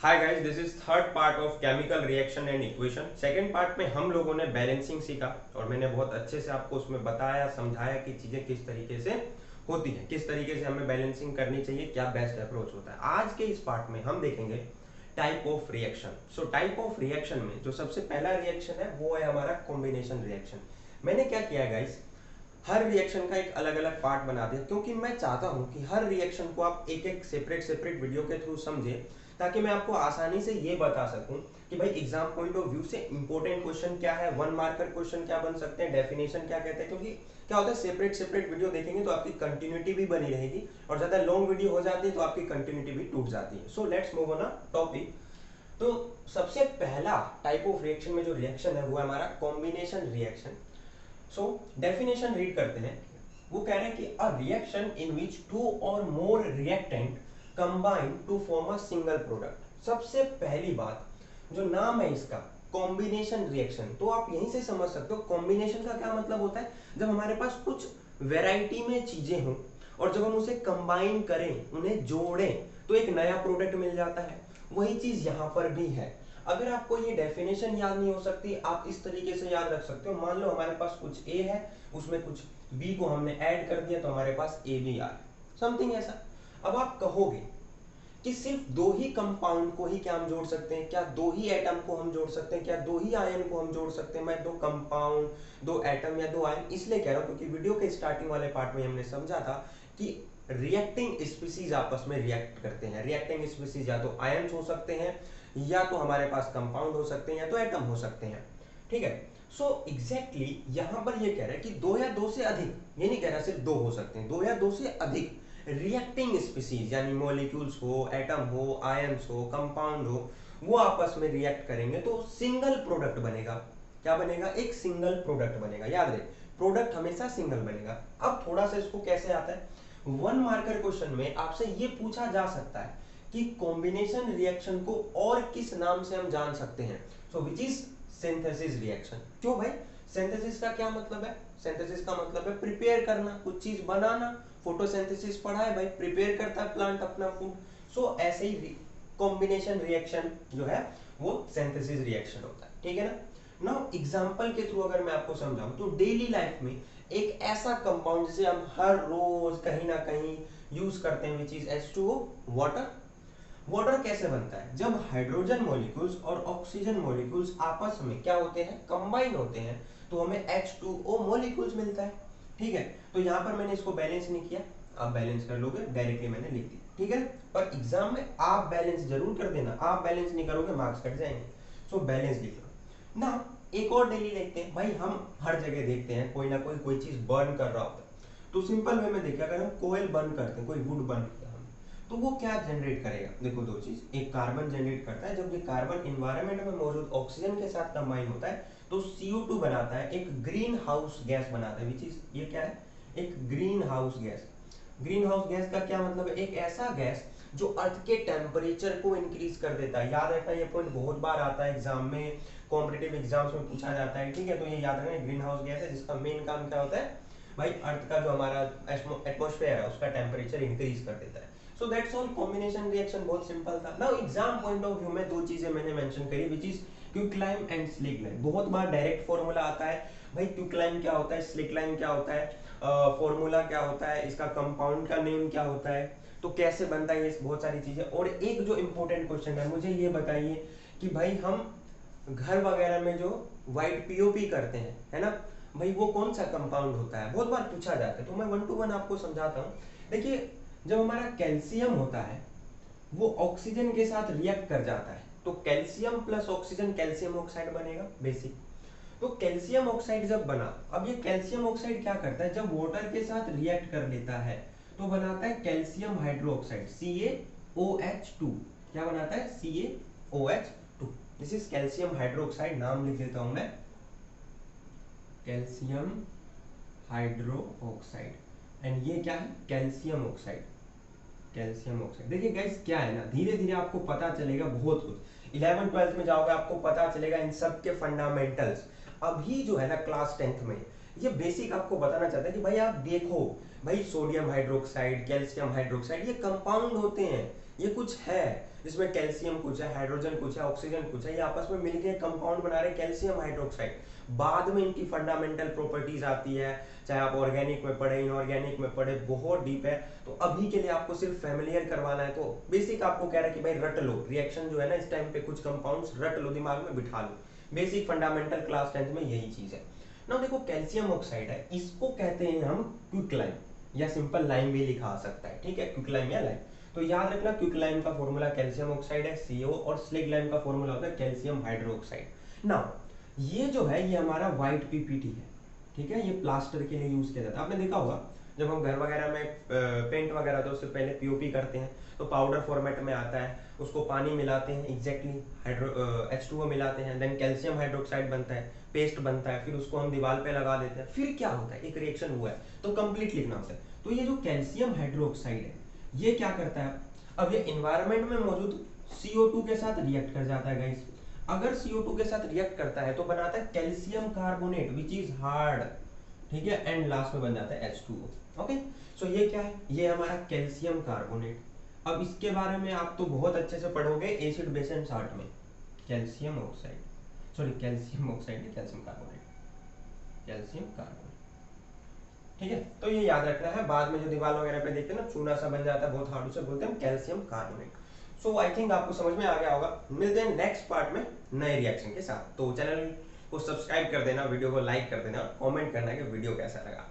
Hi guys, this is third part of chemical reaction and equation. Second part में हम लोगों ने balancing सीखा और मैंने बहुत अच्छे से आपको उसमें बताया समझाया कि चीजें किस तरीके से होती हैं, किस तरीके से हमें बैलेंसिंग करनी चाहिए, क्या बेस्ट अप्रोच होता है। आज के इस पार्ट में हम देखेंगे type of reaction. So type of reaction में जो सबसे पहला रिएक्शन है वो है हमारा कॉम्बिनेशन रिएक्शन। मैंने क्या किया गाइस, हर रिएक्शन का एक अलग अलग पार्ट बना दिया क्योंकि मैं चाहता हूं कि हर रिएक्शन को आप एक एक सेपरेट सेपरेट वीडियो के थ्रू समझे, ताकि मैं आपको आसानी से ये बता सकूं कि भाई एग्जाम पॉइंट ऑफ व्यू से इंपॉर्टेंट क्वेश्चन क्या है, वन मार्कर क्वेश्चन क्या बन सकते हैं, डेफिनेशन क्या कहते हैं। क्योंकि क्या होता है, सेपरेट सेपरेट वीडियो देखेंगे तो आपकी कंटिन्यूटी भी बनी रहेगी और ज्यादा लॉन्ग वीडियो हो जाती है तो आपकी कंटिन्यूटी भी टूट जाती है। So let's move on a topic. तो सबसे पहला टाइप ऑफ रिएक्शन में जो रिएक्शन है वो है हमारा combination reaction. So definition read करते हैं। वो कह रहे हैं कि a reaction in which two or more reactant combine to form a single product. सबसे पहली बात, जो नाम है इसका कॉम्बिनेशन रिएक्शन, तो आप यहीं से समझ सकते हो कॉम्बिनेशन का क्या मतलब होता है। जब हमारे पास कुछ वैरायटी में चीजें हों और जब हम उसे कंबाइन करें, उन्हें जोड़ें, तो एक नया प्रोडक्ट मिल जाता है। वही चीज यहां पर भी है। अगर आपको ये डेफिनेशन याद नहीं हो सकती, आप इस तरीके से याद रख सकते हो। मान लो हमारे पास कुछ ए है, उसमें कुछ बी को हमने ऐड कर दिया तो हमारे पास ए बी आ समथिंग ऐसा। अब आप कहोगे कि सिर्फ दो ही कंपाउंड को ही क्या हम जोड़ सकते हैं, क्या दो ही एटम को हम जोड़ सकते हैं, क्या दो ही आयन को हम जोड़ सकते हैं। मैं दो कंपाउंड, दो एटम या दो आयन इसलिए कह रहा हूं क्योंकि वीडियो के स्टार्टिंग वाले पार्ट में हमने समझा था कि रिएक्टिंग स्पीसीज आपस में रिएक्ट करते हैं। रिएक्टिंग स्पीसीज या तो आयन्स हो सकते हैं, या तो हमारे पास कंपाउंड हो सकते हैं, या तो एटम हो सकते हैं। ठीक है। सो एग्जैक्टली यहां पर ये कह रहा है कि दो या दो से अधिक, ये नहीं कह रहा सिर्फ दो हो सकते हैं, दो या दो से अधिक रिएक्टिंग स्पीसीज यानी मॉलिक्यूल्स हो, एटम हो, आयंस हो, कंपाउंड हो, वो आपस में रिएक्ट करेंगे तो सिंगल प्रोडक्ट बनेगा। क्या बनेगा? एक सिंगल प्रोडक्ट बनेगा। याद रहे, प्रोडक्ट हमेशा सिंगल बनेगा। अब थोड़ा सा इसको कैसे आता है, वन मार्कर क्वेश्चन में आपसे ये पूछा जा सकता है कि कॉम्बिनेशन रिएक्शन को और किस नाम से हम जान सकते हैं। सो विच इज सिंथेसिस रिएक्शन। क्यों भाई? सिंथेसिस का क्या मतलब है? सिंथेसिस का मतलब है प्रिपेयर करना, कुछ चीज बनाना। फोटोसिंथेसिस पढ़ा है भाई, प्रिपेयर करता है प्लांट अपना फूड। सो ऐसे ही कॉम्बिनेशन रिएक्शन जो है वो सिंथेसिस रिएक्शन होता है। ठीक है ना। नाउ एग्जांपल के थ्रू अगर मैं आपको समझाऊं तो डेली लाइफ में एक ऐसा कंपाउंड जिसे हम हर रोज कहीं ना कहीं यूज करते हैं, which is H2O, water. Water कैसे बनता है? जब हाइड्रोजन मॉलिक्यूल्स और ऑक्सीजन मॉलिक्यूल्स आपस में क्या होते हैं, कंबाइन होते हैं, तो हमें H2O मॉलिक्यूल्स मिलता है। ठीक है। तो यहां पर मैंने इसको बैलेंस नहीं किया, आप बैलेंस कर लोगे, डायरेक्टली मैंने लिख दिया। ठीक है। पर एग्जाम में आप बैलेंस जरूर कर देना, आप बैलेंस नहीं करोगे मार्क्स कट जाएंगे। सो बैलेंस लिख लो ना। एक और डेली देखते हैं भाई, हम हर जगह देखते हैं कोई ना कोई चीज बर्न कर रहा होता है। तो सिंपल वे में देखिए, अगर हम कोयल बर्न करते हैं, कोई वुड बर्न किया हम, तो वो क्या जनरेट करेगा? देखो दो चीज, एक कार्बन जनरेट करता है। जब ये कार्बन इन्वायरमेंट में मौजूद ऑक्सीजन के साथ कंबाइन होता है तो CO2 बनाता है, एक ग्रीन हाउस गैस बनाता है। चीज ये क्या है? एक green house gas. Green house gas का क्या मतलब है? एक ऐसा गैस जो अर्थ के टेम्परेचर को इंक्रीज कर देता है। याद रखना, ये पॉइंट बहुत बार आता है एग्जाम में, कॉम्पिटेटिव एग्जाम्स में पूछा जाता है। ठीक है। तो ये याद रखना, ग्रीन हाउस गैस है जिसका मेन काम क्या होता है भाई, अर्थ का जो हमारा एटमॉस्फेयर है उसका टेम्परेचर इंक्रीज कर देता है। So that's all. Combination reaction बहुत सिंपल था। Now exam point of view में दो चीजें मैंने मेंशन करी, विच इज क्विकलाइम एंड स्लिकलाइम। बहुत बार डायरेक्ट फॉर्मूला आता है भाई, क्विकलाइम क्या होता है, स्लिकलाइम क्या होता है, फॉर्मूला क्या होता है, इसका कंपाउंड का नेम क्या होता है, तो कैसे बनता है, ये बहुत सारी चीजें। और एक जो इंपॉर्टेंट क्वेश्चन है, मुझे ये बताइए कि भाई हम घर वगैरह में जो व्हाइट पीओपी करते हैं, है ना भाई, वो कौन सा कंपाउंड होता है? बहुत बार पूछा जाता है, तो मैं 1 to 1 आपको समझाता हूँ। देखिए, जब हमारा कैल्शियम होता है वो ऑक्सीजन के साथ रिएक्ट कर जाता है, तो calcium plus oxygen calcium oxide बनेगा बेसिक। तो कैल्शियम ऑक्साइड जब बना, अब ये कैल्शियम ऑक्साइड क्या करता है, जब वाटर के साथ रिएक्ट कर लेता है तो बनाता है कैल्शियम हाइड्रोक्साइड, CaOH2। क्या बनाता है? CaOH2। This is calcium hydroxide. नाम लिख देता हूं मैं, कैल्शियम हाइड्रोक्साइड। एंड ये क्या है? Calcium oxide. Calcium oxide. देखिए गाइस, क्या है ना, धीरे धीरे आपको पता चलेगा बहुत कुछ। 11 12th में जाओगे आपको पता चलेगा इन सब के फंडामेंटल्स। अभी जो है ना क्लास 10th में ये बेसिक आपको बताना चाहता है कि भाई आप देखो भाई, सोडियम हाइड्रोक्साइड, कैल्शियम हाइड्रोक्साइड, ये कंपाउंड होते हैं। ये कुछ है, इसमें कैल्शियम कुछ है, हाइड्रोजन कुछ है, ऑक्सीजन कुछ है, ये आपस में मिलके कंपाउंड बना रहे कैल्शियम हाइड्रोक्साइड। बाद में इनकी फंडामेंटल प्रॉपर्टीज आती है, चाहे आप ऑर्गेनिक में पढ़े, इनऑर्गेनिक में पढ़े, बहुत डीप है। तो अभी के लिए आपको सिर्फ फेमिलियर करवाना है, तो बेसिक आपको कह रहा है कि भाई रट लो रिएक्शन जो है ना, इस टाइम पे कुछ कंपाउंड्स रट लो, दिमाग में बिठा लो। बेसिक फंडामेंटल क्लास 10th में यही चीज है ना। देखो कैल्शियम ऑक्साइड है, इसको कहते हैं हम क्विकलाइम, या सिंपल लाइम भी लिखा सकता है, ठीक है, क्विकलाइम या लाइम। तो याद रखना क्विकलाइम का फॉर्मूला कैल्शियम ऑक्साइड है CO, और स्लिग लाइम का फॉर्मूला होता है कैल्शियम हाइड्रोक्साइड। नाउ ये जो है ये हमारा व्हाइट PPT है, ठीक है, ये प्लास्टर के लिए यूज किया जाता है। आपने देखा होगा जब हम घर वगैरह में पेंट वगैरह होता है उससे पहले POP करते हैं तो पाउडर फॉर्मेट में आता है, उसको पानी मिलाते हैं, एग्जैक्टली H2O मिलाते हैं, देन कैल्शियम हाइड्रोक्साइड बनता है, पेस्ट बनता है, फिर उसको हम दीवार पे लगा देते हैं, फिर क्या होता है, एक रिएक्शन हुआ है, तो कंप्लीट लिखना होता है। तो ये जो कैल्शियम हाइड्रोक्साइड है ये क्या करता है, अब ये इन्वायरमेंट में मौजूद CO2 के साथ रिएक्ट कर जाता है गाइस। अगर CO2 के साथ रिएक्ट करता है तो बनाता है calcium carbonate which is hard, ठीक है, एंड लास्ट में बन जाता है H2O। ओके, सो ये क्या है, ये हमारा कैल्शियम कार्बोनेट। अब इसके बारे में आप तो बहुत अच्छे से पढ़ोगे एसिड बेस एंड साल्ट में, calcium oxide, sorry calcium oxide नहीं, कैल्शियम कार्बोनेट, कैल्शियम कार्बोनेट, ठीक है। तो ये याद रखना है, बाद में जो दीवार वगैरह पे देखते हैं ना चूना सा बन जाता है बहुत हार्ड, उसे बोलते हैं calcium carbonate. So I think आपको समझ में आ गया होगा। मिलते हैं नेक्स्ट पार्ट में नए रिएक्शन के साथ। तो चैनल को सब्सक्राइब कर देना, वीडियो को लाइक कर देना और कमेंट करना कि वीडियो कैसा लगा।